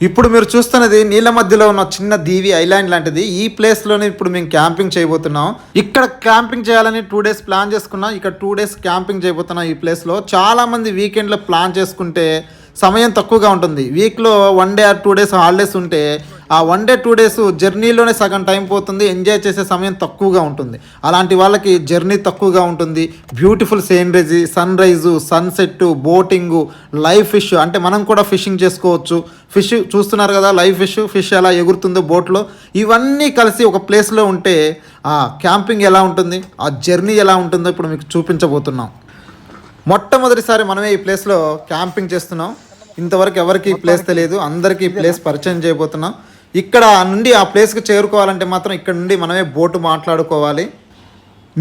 ఇప్పుడు మీరు చూస్తున్నది నీళ్ళ మధ్యలో ఉన్న చిన్న దీవి ఐలాండ్ లాంటిది. ఈ ప్లేస్లోనే ఇప్పుడు మేము క్యాంపింగ్ చేయబోతున్నాం. ఇక్కడ క్యాంపింగ్ చేయాలని 2 days ప్లాన్ చేసుకున్నాం. ఇక్కడ 2 days క్యాంపింగ్ చేయబోతున్నాం. ఈ ప్లేస్లో చాలామంది వీకెండ్లో ప్లాన్ చేసుకుంటే సమయం తక్కువగా ఉంటుంది. వీక్లో 1 day or 2 days హాలిడేస్ ఉంటే ఆ 1 day 2 days జర్నీలోనే సగం టైం పోతుంది. ఎంజాయ్ చేసే సమయం తక్కువగా ఉంటుంది. అలాంటి వాళ్ళకి జర్నీ తక్కువగా ఉంటుంది. Beautiful sceneries, sun rise, sunset, boating, live fish, అంటే మనం కూడా ఫిషింగ్ చేసుకోవచ్చు. ఫిష్ చూస్తున్నారు కదా, లైవ్ ఫిష్ ఎలా ఎగురుతుందో బోట్లో. ఇవన్నీ కలిసి ఒక ప్లేస్లో ఉంటే ఆ క్యాంపింగ్ ఎలా ఉంటుంది, ఆ జర్నీ ఎలా ఉంటుందో ఇప్పుడు మీకు చూపించబోతున్నాం. మొట్టమొదటిసారి మనమే ఈ ప్లేస్లో క్యాంపింగ్ చేస్తున్నాం. ఇంతవరకు ఎవరికి ఈ ప్లేస్ తెలియదు, అందరికీ ఈ ప్లేస్ పరిచయం చేయబోతున్నాం. ఇక్కడ నుండి ఆ ప్లేస్కి చేరుకోవాలంటే మాత్రం ఇక్కడ నుండి మనమే బోటు మాట్లాడుకోవాలి.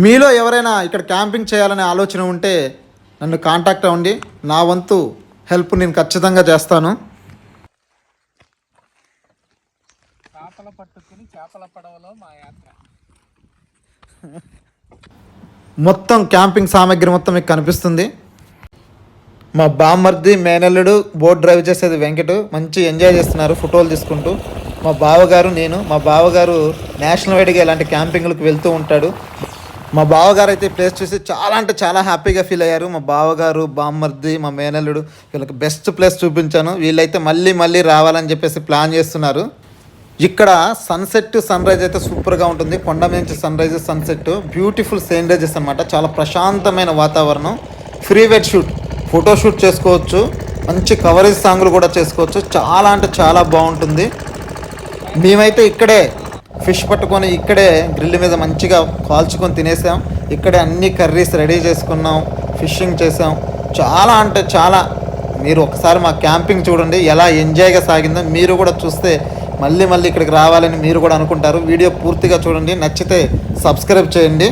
మీలో ఎవరైనా ఇక్కడ క్యాంపింగ్ చేయాలనే ఆలోచన ఉంటే నన్ను కాంటాక్ట్ అవ్వండి. నా వంతు హెల్ప్ నేను ఖచ్చితంగా చేస్తాను. మొత్తం క్యాంపింగ్ సామాగ్రి మొత్తం మీకు కనిపిస్తుంది. మా బామ్మర్ది, మేనల్లుడు బోట్ డ్రైవ్ చేసేది వెంకట్. మంచి ఎంజాయ్ చేస్తున్నారు ఫోటోలు తీసుకుంటూ. మా బావగారు, నేను. మా బావగారు నేషనల్ వైడ్గా ఇలాంటి క్యాంపింగ్లకు వెళ్తూ ఉంటాడు. మా బావగారు అయితే ప్లేస్ చూసి చాలా అంటే చాలా హ్యాపీగా ఫీల్ అయ్యారు. మా బావగారు, బామ్మర్ది, మా మేనల్లుడు వీళ్ళకి బెస్ట్ ప్లేస్ చూపించాను. వీళ్ళైతే మళ్ళీ మళ్ళీ రావాలని చెప్పేసి ప్లాన్ చేస్తున్నారు. ఇక్కడ సన్సెట్, సన్ రైజ్ అయితే సూపర్గా ఉంటుంది. కొండ నుంచి sun rise, sunset, beautiful sceneries అన్నమాట. చాలా ప్రశాంతమైన వాతావరణం. ఫ్రీ వెడ్ షూట్, ఫోటో షూట్ చేసుకోవచ్చు. మంచి కవరేజ్ సాంగ్లు కూడా చేసుకోవచ్చు. చాలా అంటే చాలా బాగుంటుంది. మేమైతే ఇక్కడే ఫిష్ పట్టుకొని ఇక్కడే గ్రిల్ మీద మంచిగా కాల్చుకొని తినేసాం. ఇక్కడే అన్ని కర్రీస్ రెడీ చేసుకున్నాం, ఫిషింగ్ చేసాం. చాలా అంటే చాలా, మీరు ఒకసారి మా క్యాంపింగ్ చూడండి ఎలా ఎంజాయ్గా సాగిందో. మీరు కూడా చూస్తే మళ్ళీ మళ్ళీ ఇక్కడికి రావాలని మీరు కూడా అనుకుంటారు. వీడియో పూర్తిగా చూడండి, నచ్చితే సబ్స్క్రైబ్ చేయండి.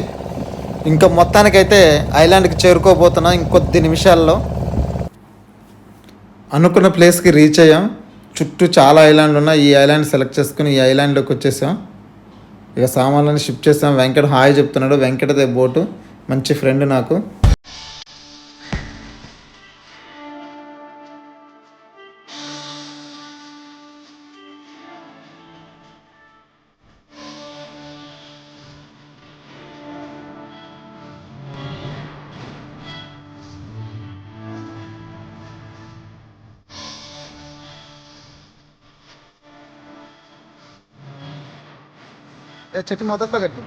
ఇంకా మొత్తానికైతే ఐలాండ్కి చేరుకోబోతున్నాం ఇంకొద్ది నిమిషాల్లో. అనుకున్న ప్లేస్కి రీచ్ అయ్యాం. చుట్టూ చాలా ఐలాండ్లు ఉన్నాయి. ఈ ఐలాండ్ సెలెక్ట్ చేసుకుని ఈ ఐలాండ్లోకి వచ్చేసాం. ఇక సామాన్లను షిఫ్ట్ చేసాం. వెంకట్ హాయ్ చెప్తున్నాడు. వెంకటదే బోటు, మంచి ఫ్రెండ్ నాకు. చెట్టు మొదట్లో కట్టు.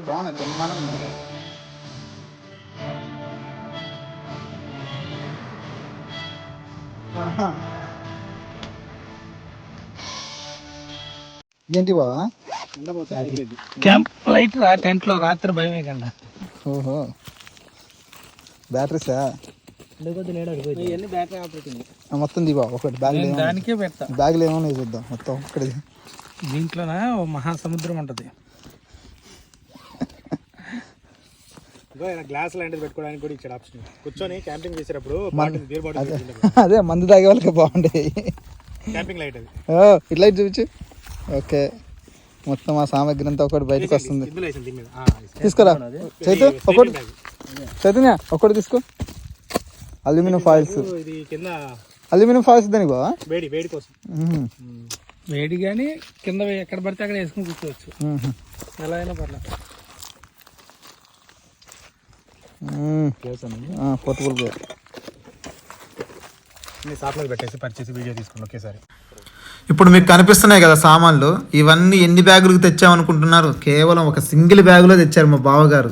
బాగుంది మనం ఏంటి బావా క్యాంప్ లైట్ రా, టెంట్ లో రాత్రి భయమే కన్నా. ఓహో, బ్యాటరీసా? బ్యాటరీ ఆపరేటింగ్ మొత్తం దివా ఒకటి బ్యాగ్ దానికే పెడతా. బ్యాగ్లు ఏమన్నా చూద్దాం మొత్తం ఒక్కడి. దీంట్లోన మహాసముద్రం ఉంటది. గ్లాస్ లాంటిది పెట్టుకోవడానికి కూడా ఇచ్చాడు ఆప్షన్. కూర్చొని క్యాంపింగ్ చేసేటప్పుడు అదే మందు తాగే వాళ్ళకి బాగుండే క్యాంపింగ్ లైట్ అది. ఇట్ లైట్ చూపించు. ఓకే, మొత్తం ఆ సామాగ్రి అంతా ఒకటి బయటకు వస్తుంది. తీసుకురా చైతు, ఒకటి చైతన్య ఒకటి తీసుకో. అల్యూమినియం ఫాయిల్స్, అల్యూమినియం ఫాయిల్స్ దానికి బావా వేడి కోసం. వేడి కానీ కింద ఎక్కడ పడితే అక్కడ వేసుకుని కూర్చోవచ్చు, ఎలా అయినా పర్లేదు. పోర్టబుల్ గేర్ షాప్లో పెట్టేసి పర్చేసి వీడియో తీసుకుని ఒకేసారి. ఇప్పుడు మీకు కనిపిస్తున్నాయి కదా సామాన్లు. ఇవన్నీ ఎన్ని బ్యాగులకు తెచ్చామనుకుంటున్నారు? కేవలం ఒక సింగిల్ బ్యాగులో తెచ్చారు మా బావగారు.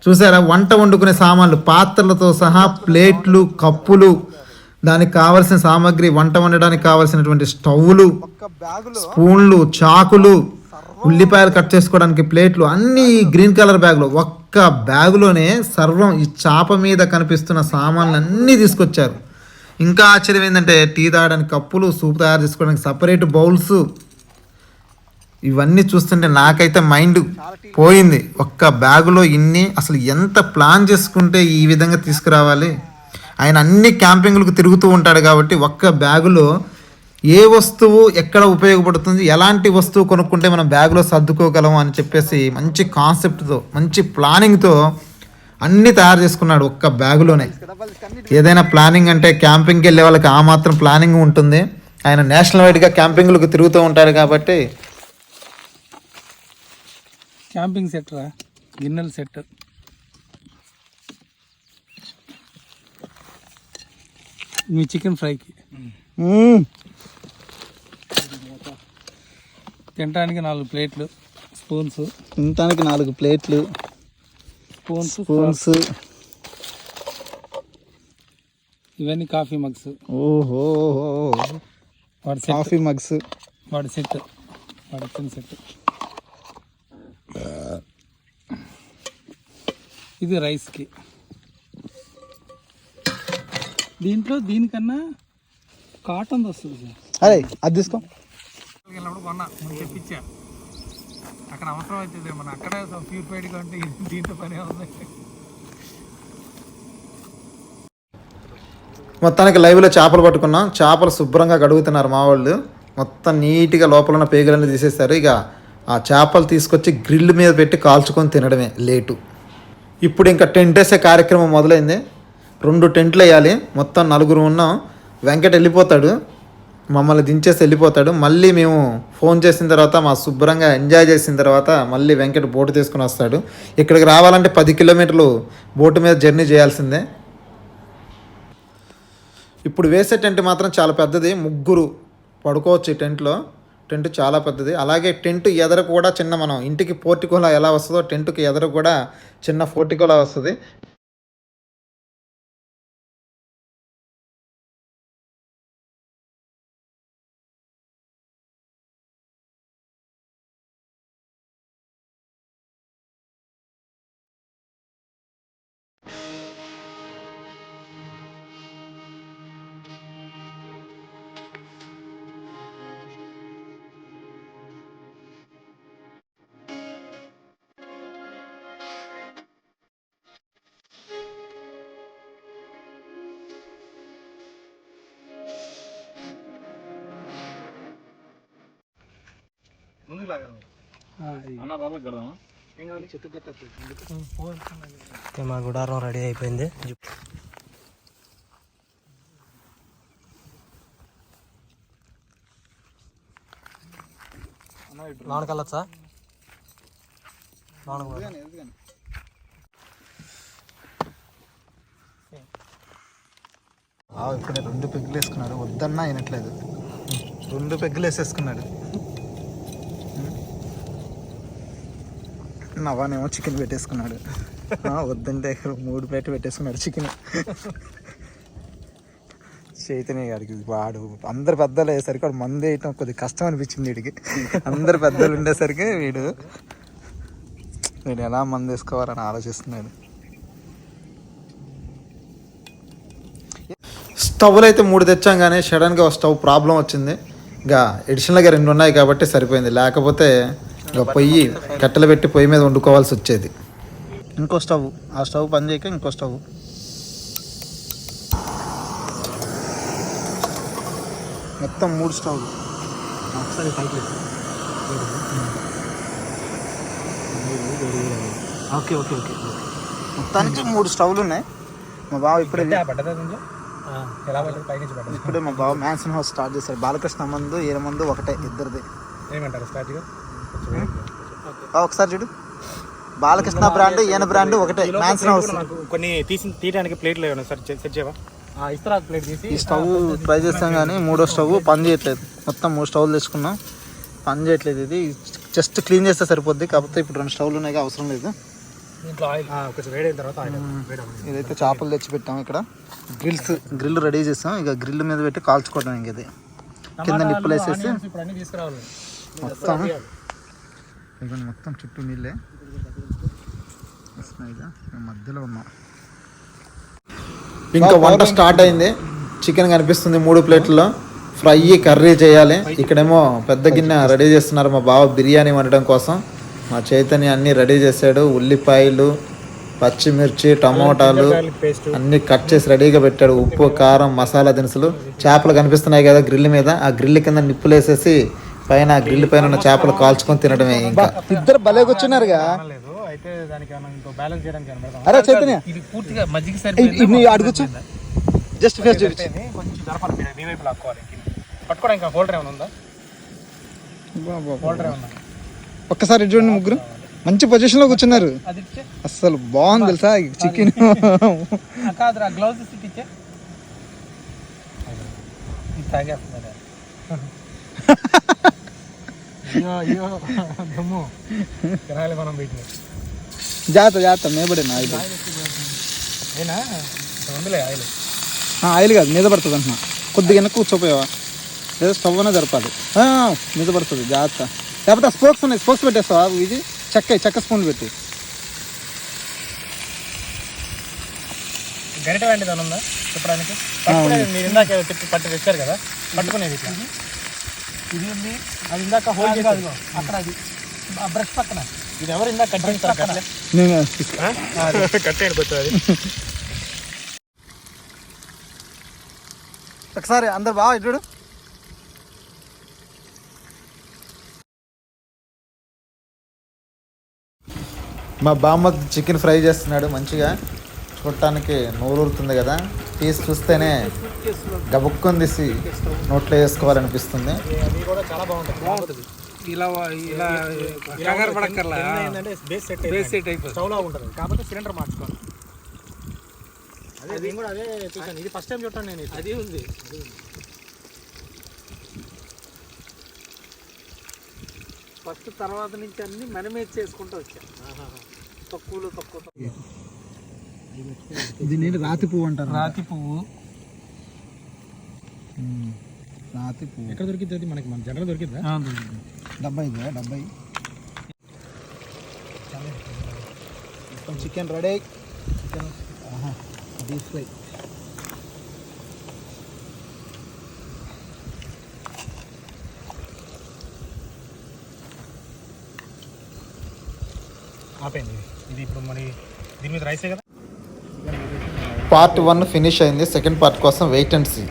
చూసారా, వంట వండుకునే సామాన్లు, పాత్రలతో సహా ప్లేట్లు, కప్పులు, దానికి కావలసిన సామాగ్రి, వంట వండడానికి కావలసినటువంటి స్టవ్లు, స్పూన్లు, చాకులు, ఉల్లిపాయలు కట్ చేసుకోవడానికి ప్లేట్లు, అన్నీ గ్రీన్ కలర్ బ్యాగులో. ఒక్క బ్యాగులోనే సర్వం ఈ చాప మీద కనిపిస్తున్న సామాన్లు అన్నీ తీసుకొచ్చారు. ఇంకా ఆశ్చర్యం ఏంటంటే టీ తాగడానికి కప్పులు, సూప్ తయారు చేసుకోవడానికి సపరేట్ బౌల్స్, ఇవన్నీ చూస్తుంటే నాకైతే మైండ్ పోయింది. ఒక్క బ్యాగులో ఇన్ని అసలు ఎంత ప్లాన్ చేసుకుంటే ఈ విధంగా తీసుకురావాలి. ఆయన అన్ని క్యాంపింగ్లకు తిరుగుతూ ఉంటాడు కాబట్టి ఒక్క బ్యాగులో ఏ వస్తువు ఎక్కడ ఉపయోగపడుతుంది, ఎలాంటి వస్తువు కొనుక్కుంటే మనం బ్యాగులో సర్దుకోగలం అని చెప్పేసి మంచి కాన్సెప్ట్తో మంచి ప్లానింగ్తో అన్నీ తయారు చేసుకున్నాడు ఒక్క బ్యాగులోనే. ఏదైనా ప్లానింగ్ అంటే క్యాంపింగ్కి వెళ్ళే వాళ్ళకి ఆ మాత్రం ప్లానింగ్ ఉంటుంది. ఆయన నేషనల్ వైడ్గా క్యాంపింగ్లకు తిరుగుతూ ఉంటాడు కాబట్టి. క్యాంపింగ్ సెట్ రా, గిన్నెల సెట్. మీ చికెన్ ఫ్రైకి తినడానికి 4 ప్లేట్లు, స్పూన్స్. తినడానికి 4 ప్లేట్లు, స్పూన్స్. ఇవన్నీ కాఫీ మగ్స్. ఓహో, వాడి కాఫీ మగ్స్, వాడి సెట్, వాడి ఇచ్చిన సెట్. ఇది రైస్కి. దీంట్లో దీనికన్నా కాటన్ వస్తుంది సార్. అదే అది తీసుకో. వెళ్ళినప్పుడు కొన్నా, ముందు తెప్పించా. అక్కడ అవసరం అవుతుంది, మన అక్కడే ప్యూరిఫైడ్గా ఉంటే దీంతో పనే ఉంది. మొత్తానికి లైవ్లో చేపలు పట్టుకున్నాం. చేపలు శుభ్రంగా కడుగుతున్నారు మా వాళ్ళు. మొత్తం నీట్గా లోపల ఉన్న పేగులన్నీ తీసేస్తారు. ఇక ఆ చేపలు తీసుకొచ్చి గ్రిల్ మీద పెట్టి కాల్చుకొని తినడమే లేటు. ఇప్పుడు ఇంకా టెంట్ వేసే కార్యక్రమం మొదలైంది. 2 టెంట్లు వేయాలి. మొత్తం 4 ఉన్నాం. వెంకట్ వెళ్ళిపోతాడు, మమ్మల్ని దించేసి వెళ్ళిపోతాడు. మళ్ళీ మేము ఫోన్ చేసిన తర్వాత మా శుభ్రంగా ఎంజాయ్ చేసిన తర్వాత మళ్ళీ వెంకట్ బోటు తీసుకుని వస్తాడు. ఇక్కడికి రావాలంటే 10 కిలోమీటర్లు బోటు మీద జర్నీ చేయాల్సిందే. ఇప్పుడు వేసే టెంట్ మాత్రం చాలా పెద్దది, 3 పడుకోవచ్చు ఈ టెంట్లో. టెంట్ చాలా పెద్దది. అలాగే టెంట్ ఎదర కూడా చిన్న, మనం ఇంటికి పోర్టికోలా ఎలా వస్తుందో టెంట్కి ఎదర కూడా చిన్న పోర్టికోలా వస్తుంది. మా గుడారం రెడీ అయిపోయింది. లోనకి వెళ్ళొచ్చా? ఇప్పుడే 2 పెగ్గులు వేసుకున్నాడు. వద్దన్నా అయినట్లేదు, 2 పెగ్గులు వేసేసుకున్నాడు. నవానేమో చికెన్ పెట్టేసుకున్నాడు. వద్దంటే 3 ప్లేట్లు పెట్టేసుకున్నాడు చికెన్. చైతన్య గారికి వాడు అందరు పెద్దలు అయ్యేసరికి వాడు మంది వేయటం కొద్దిగా కష్టం అనిపించింది వీడికి. అందరు పెద్దలు ఉండేసరికి వీడు ఎలా మంది వేసుకోవాలని ఆలోచిస్తున్నాడు. స్టవ్లు అయితే 3 తెచ్చాం, కానీ సడన్గా ఒక స్టవ్ ప్రాబ్లం వచ్చింది. ఇంకా ఎడిషనల్గా 2 ఉన్నాయి కాబట్టి సరిపోయింది. లేకపోతే ఇంకా పొయ్యి కట్టెలు పెట్టి పొయ్యి మీద వండుకోవాల్సి వచ్చేది. ఇంకో స్టవ్, ఆ స్టవ్ పని చేయక ఇంకో స్టవ్. మొత్తం 3 స్టవ్లు. ఓకే ఓకే ఓకే మొత్తానికి 3 స్టవ్లు ఉన్నాయి. మా బావ ఇప్పుడే మా బావ మ్యాన్సన్ హౌస్ స్టార్ట్ చేశారు. బాలకృష్ణ మందు, ఈయన మందు ఒకటే, ఇద్దరిది. ఏమంటారు స్టార్ట్గా? ఒకసారి చూడు, బాలకృష్ణ బ్రాండ్ ఈయన బ్రాండ్ ఒకటే, మ్యాన్సన్ హౌస్. కొన్ని తీయడానికి ప్లేట్లు సార్ సెట్ చేయవా? ఇస్తారా ప్లేట్ తీసి? ఈ స్టవ్ ట్రై చేస్తాం కానీ 3వ స్టవ్ పని చేయట్లేదు. మొత్తం 3 స్టవ్లు తెచ్చుకున్నాం, పని చేయట్లేదు. ఇది జస్ట్ క్లీన్ చేస్తే సరిపోద్ది. కాకపోతే ఇప్పుడు 2 స్టవ్లు ఉన్నాయి, అవసరం లేదు. దీంట్లో ఆయిల్ కొంచెం వేడైన తర్వాత ఇదైతే చేపలు తెచ్చి పెట్టాం. ఇక్కడ గ్రిల్ రెడీ చేస్తాం. ఇక గ్రిల్ మీద పెట్టి కాల్చుకోవడం. ఇంక ఇది కింద నిప్పులు వేసేసి మొత్తం ఇవన్నీ మొత్తం చుట్టూ నీళ్ళే వస్తున్నాయిగా. మధ్యలో ఉన్నాం. ఇంకా వంట స్టార్ట్ అయింది. చికెన్ కనిపిస్తుంది 3 ప్లేట్లలో. ఫ్రై కర్రీ చేయాలి. ఇక్కడేమో పెద్ద గిన్నె రెడీ చేస్తున్నారు మా బావ బిర్యానీ వండడం కోసం. మా చైతన్య అన్నీ రెడీ చేశాడు. ఉల్లిపాయలు, పచ్చిమిర్చి, టమోటాలు అన్నీ కట్ చేసి రెడీగా పెట్టాడు. ఉప్పు, కారం, మసాలా దినుసులు. చేపలు కనిపిస్తున్నాయి కదా గ్రిల్ మీద, ఆ గ్రిల్ కింద నిప్పులు వేసేసి పైన ఆ గ్రిల్ పైన ఉన్న చేపలు కాల్చుకొని తినడమే. ఇంకా ఇద్దరు భలే కూర్చున్నారుగా. లేదు అయితే దానికి ఏమన్నా ఇంకో బ్యాలెన్స్ చేయడానికి ఏమన్నా పెడదామా? అరే చైతన్య ఇది పూర్తిగా మజ్జిగ ఇది అడుగుచ్చు, జస్ట్ ఫేస్ చూపించు. కొంచెం జరపాలి, మీ వైపు లాక్కోవాలి. పట్టుకోవడం ఇంకా హోల్డర్ ఏమైనా ఉందా? హోల్డర్ ఏమన్నా? ఒక్కసారి ఇటు చూడండి, ముగ్గురు మంచి పొజిషన్ లో కూర్చున్నారు. అది ఇచ్చే అసలు బాగుంది తెలుసా చికెన్. కాదురా, గ్లౌజ్ ఇచ్చే ఇది తాగేస్తున్నారు. అయ్యో దమ్ము తినాలి మనం వీటిని. జాగ్రత్త మేబడిన ఆయిల్. అయినా ఉందిలే ఆయిల్. ఆయిల్ కాదు, మీద పడుతుంది అంటున్నా. కొద్దిగా వెనక్కి కూర్చోపోయావా, లేదా స్టవ్ అనే జరపాలి. మీద పడుతుంది, జాగ్రత్త. లేకపోతే స్పోక్స్ ఉన్నాయి, స్పోక్స్ పెట్టేస్తావా? ఇది చెక్క స్పూన్ పెట్టి. గరిట వంటిది అని ఉందా చెప్పడానికి? పట్టుకునేది మీరు ఇందాక పట్టి తెచ్చారు కదా, పట్టుకునేది ఇట్లా. ఇది ఉంది, అది ఇందాక హోల్డ్ చేయాలి అక్కడ, అది ఆ బ్రష్ పక్కన. ఇది ఎవరు ఇందాక కట్ చేస్తారు? కట్ చేయండి కొంచెం అది. ఒకసారి అందరు బాగా చూడు. మా బామ్మ చికెన్ ఫ్రై చేస్తున్నాడు మంచిగా. చూడటానికి నోరూరుతుంది కదా, పీస్ చూస్తేనే గబుక్కుని తీసి నోట్లో వేసుకోవాలనిపిస్తుంది. అది కూడా చాలా బాగుంటుంది. ఇలా ఇలా కంగారు పడక్కర్లా, ఏంటంటే బేస్ సెట్ అయిపోతుంది. స్టవ్ లాగా ఉంటుంది కాబట్టి సిలిండర్ మార్చుకోవాలి. అదే నేను కూడా అదే చూసాను. ఇది ఫస్ట్ టైం చూడటాను నేను. అది ఉంది. ఫస్ట్ తర్వాత నుంచి అన్ని మనమే చేసుకుంటూ వచ్చాం. తక్కువ దీన్ని రాతి పువ్వు అంటారు. రాతి పువ్వు. రాతి పువ్వు ఎక్కడ దొరికింది? అది మనకి మన జనరల్ దొరికిందా? డెబ్బై చికెన్ రెడీ. Deep fry. ఆపేయండి. ఇది ఇప్పుడు మరి దీని మీద రైసే కదా. పార్ట్ 1 ఫినిష్ అయింది. సెకండ్ పార్ట్ కోసం వెయిట్ అండ్ సీ.